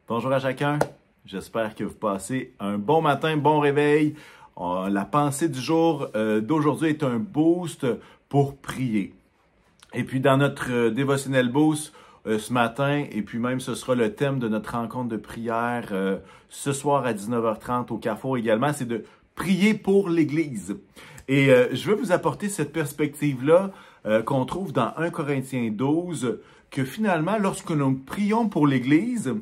Bonjour à chacun, j'espère que vous passez un bon matin, bon réveil. La pensée du jour d'aujourd'hui est un boost pour prier. Et puis dans notre dévotionnel boost ce matin, et puis même ce sera le thème de notre rencontre de prière ce soir à 19h30 au Carrefour également, c'est de prier pour l'Église. Et je veux vous apporter cette perspective-là qu'on trouve dans 1 Corinthiens 12, que finalement, lorsque nous prions pour l'Église,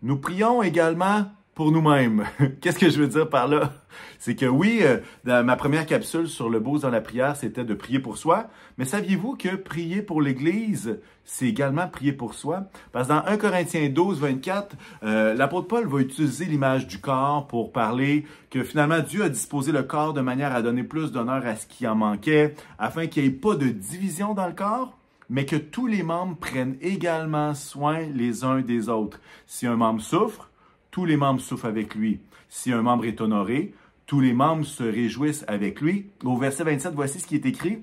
nous prions également pour nous-mêmes. Qu'est-ce que je veux dire par là? C'est que oui, dans ma première capsule sur le boost dans la prière, c'était de prier pour soi. Mais saviez-vous que prier pour l'Église, c'est également prier pour soi? Parce que dans 1 Corinthiens 12, 24, l'apôtre Paul va utiliser l'image du corps pour parler que finalement Dieu a disposé le corps de manière à donner plus d'honneur à ce qui en manquait, afin qu'il n'y ait pas de division dans le corps, mais que tous les membres prennent également soin les uns des autres. Si un membre souffre, tous les membres souffrent avec lui. Si un membre est honoré, tous les membres se réjouissent avec lui. Au verset 27, voici ce qui est écrit.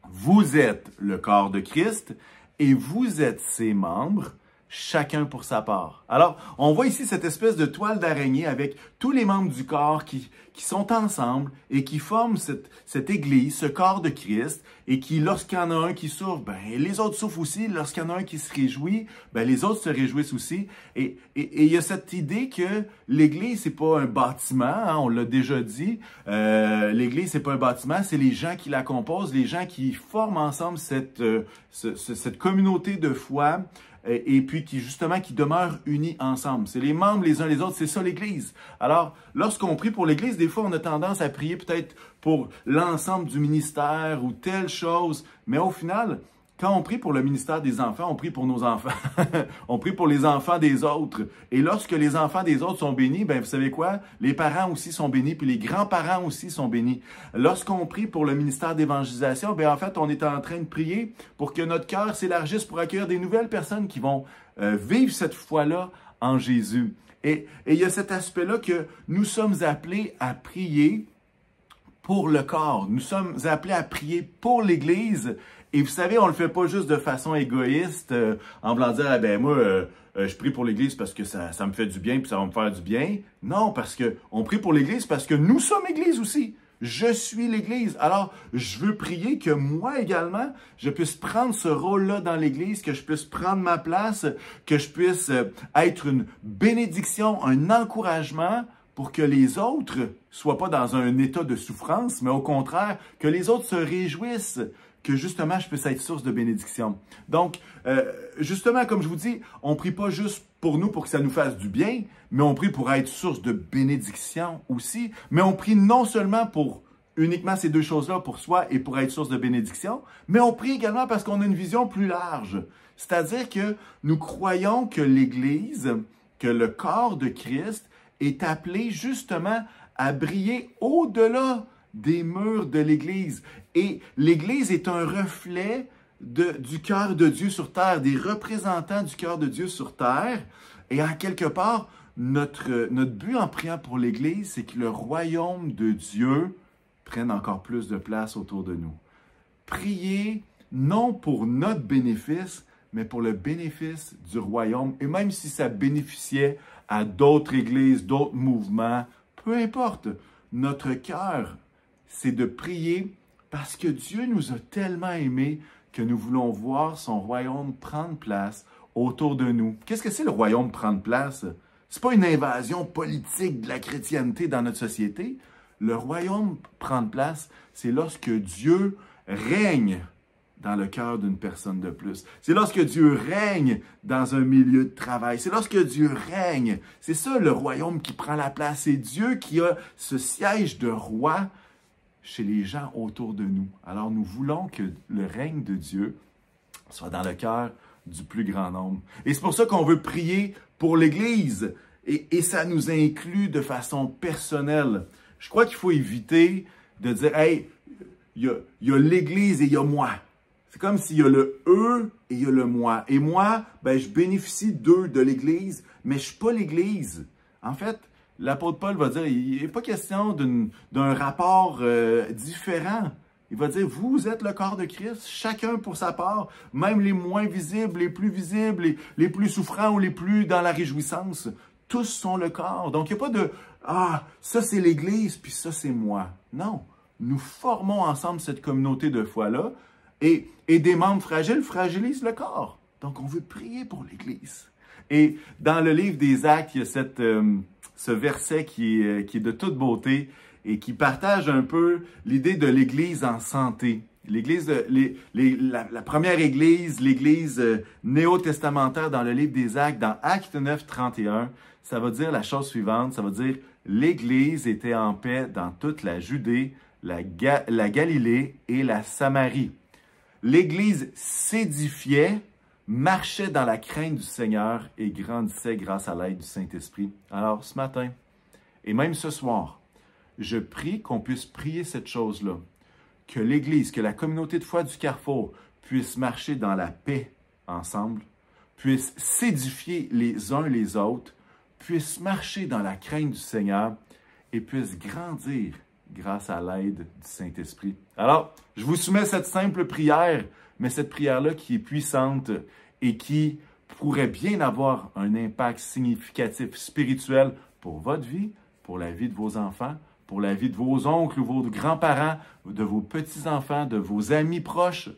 Vous êtes le corps de Christ et vous êtes ses membres, chacun pour sa part. Alors, on voit ici cette espèce de toile d'araignée avec tous les membres du corps qui sont ensemble et qui forment cette Église, ce corps de Christ, et qui, lorsqu'il y en a un qui souffre, ben, les autres souffrent aussi. Lorsqu'il y en a un qui se réjouit, ben, les autres se réjouissent aussi. Et il y a cette idée que l'Église, c'est pas un bâtiment, hein, on l'a déjà dit. L'Église, c'est pas un bâtiment, c'est les gens qui la composent, les gens qui forment ensemble cette communauté de foi, et puis qui demeurent unis ensemble. C'est les membres les uns les autres, c'est ça l'Église. Alors, lorsqu'on prie pour l'Église, des fois on a tendance à prier peut-être pour l'ensemble du ministère ou telle chose, mais au final, quand on prie pour le ministère des enfants, on prie pour nos enfants. On prie pour les enfants des autres. Et lorsque les enfants des autres sont bénis, ben vous savez quoi? Les parents aussi sont bénis, puis les grands-parents aussi sont bénis. Lorsqu'on prie pour le ministère d'évangélisation, ben en fait, on est en train de prier pour que notre cœur s'élargisse pour accueillir des nouvelles personnes qui vont vivre cette foi-là en Jésus. Et il y a cet aspect-là que nous sommes appelés à prier pour le corps. Nous sommes appelés à prier pour l'Église. Et vous savez, on ne le fait pas juste de façon égoïste, en voulant dire, ah ben moi, je prie pour l'Église parce que ça me fait du bien puis ça va me faire du bien. Non, parce que on prie pour l'Église parce que nous sommes Église aussi. Je suis l'Église. Alors, je veux prier que moi également, je puisse prendre ce rôle-là dans l'Église, que je puisse prendre ma place, que je puisse être une bénédiction, un encouragement pour que les autres soient pas dans un état de souffrance, mais au contraire, que les autres se réjouissent, que justement, je puisse être source de bénédiction. Donc, justement, comme je vous dis, on ne prie pas juste pour nous, pour que ça nous fasse du bien, mais on prie pour être source de bénédiction aussi. Mais on prie non seulement pour uniquement ces deux choses-là, pour soi et pour être source de bénédiction, mais on prie également parce qu'on a une vision plus large. C'est-à-dire que nous croyons que l'Église, que le corps de Christ est appelé justement à briller au-delà des murs de l'Église. Et l'Église est un reflet du cœur de Dieu sur terre, des représentants du cœur de Dieu sur terre. Et en quelque part, notre but en priant pour l'Église, c'est que le royaume de Dieu prenne encore plus de place autour de nous. Prier non pour notre bénéfice, mais pour le bénéfice du royaume. Et même si ça bénéficiait à d'autres églises, d'autres mouvements, peu importe, notre cœur, c'est de prier parce que Dieu nous a tellement aimés que nous voulons voir son royaume prendre place autour de nous. Qu'est-ce que c'est le royaume prendre place? C'est pas une invasion politique de la chrétienté dans notre société. Le royaume prendre place, c'est lorsque Dieu règne dans le cœur d'une personne de plus. C'est lorsque Dieu règne dans un milieu de travail. C'est lorsque Dieu règne. C'est ça le royaume qui prend la place. C'est Dieu qui a ce siège de roi chez les gens autour de nous. Alors nous voulons que le règne de Dieu soit dans le cœur du plus grand nombre. Et c'est pour ça qu'on veut prier pour l'Église. Et ça nous inclut de façon personnelle. Je crois qu'il faut éviter de dire, hey, il y a l'Église et il y a moi. C'est comme s'il y a le « eux » et il y a le « moi ». Et moi, ben, je bénéficie d'eux, de l'Église, mais je ne suis pas l'Église. En fait, l'apôtre Paul va dire, il n'est pas question d'un rapport différent. Il va dire, vous êtes le corps de Christ, chacun pour sa part, même les moins visibles, les plus souffrants ou les plus dans la réjouissance. Tous sont le corps. Donc, il n'y a pas de, ça c'est l'Église, puis ça c'est moi. Non, nous formons ensemble cette communauté de foi-là et des membres fragiles fragilisent le corps. Donc, on veut prier pour l'Église. Et dans le livre des Actes, il y a ce verset qui est de toute beauté et qui partage un peu l'idée de l'Église en santé. La première Église, l'Église néo-testamentaire dans le livre des Actes, dans Actes 9, 31, ça va dire la chose suivante, ça va dire « L'Église était en paix dans toute la Judée, la Galilée et la Samarie. L'Église s'édifiait, marchait dans la crainte du Seigneur et grandissait grâce à l'aide du Saint-Esprit. » Alors, ce matin, et même ce soir, je prie qu'on puisse prier cette chose-là, que l'Église, que la communauté de foi du Carrefour puisse marcher dans la paix ensemble, puisse s'édifier les uns les autres, puisse marcher dans la crainte du Seigneur et puisse grandir grâce à l'aide du Saint-Esprit. Alors, je vous soumets cette simple prière, mais cette prière-là qui est puissante et qui pourrait bien avoir un impact significatif spirituel pour votre vie, pour la vie de vos enfants, pour la vie de vos oncles ou vos grands-parents, de vos petits-enfants, de vos amis proches.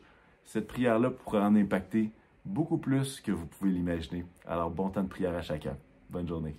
Cette prière-là pourrait en impacter beaucoup plus que vous pouvez l'imaginer. Alors, bon temps de prière à chacun. Bonne journée.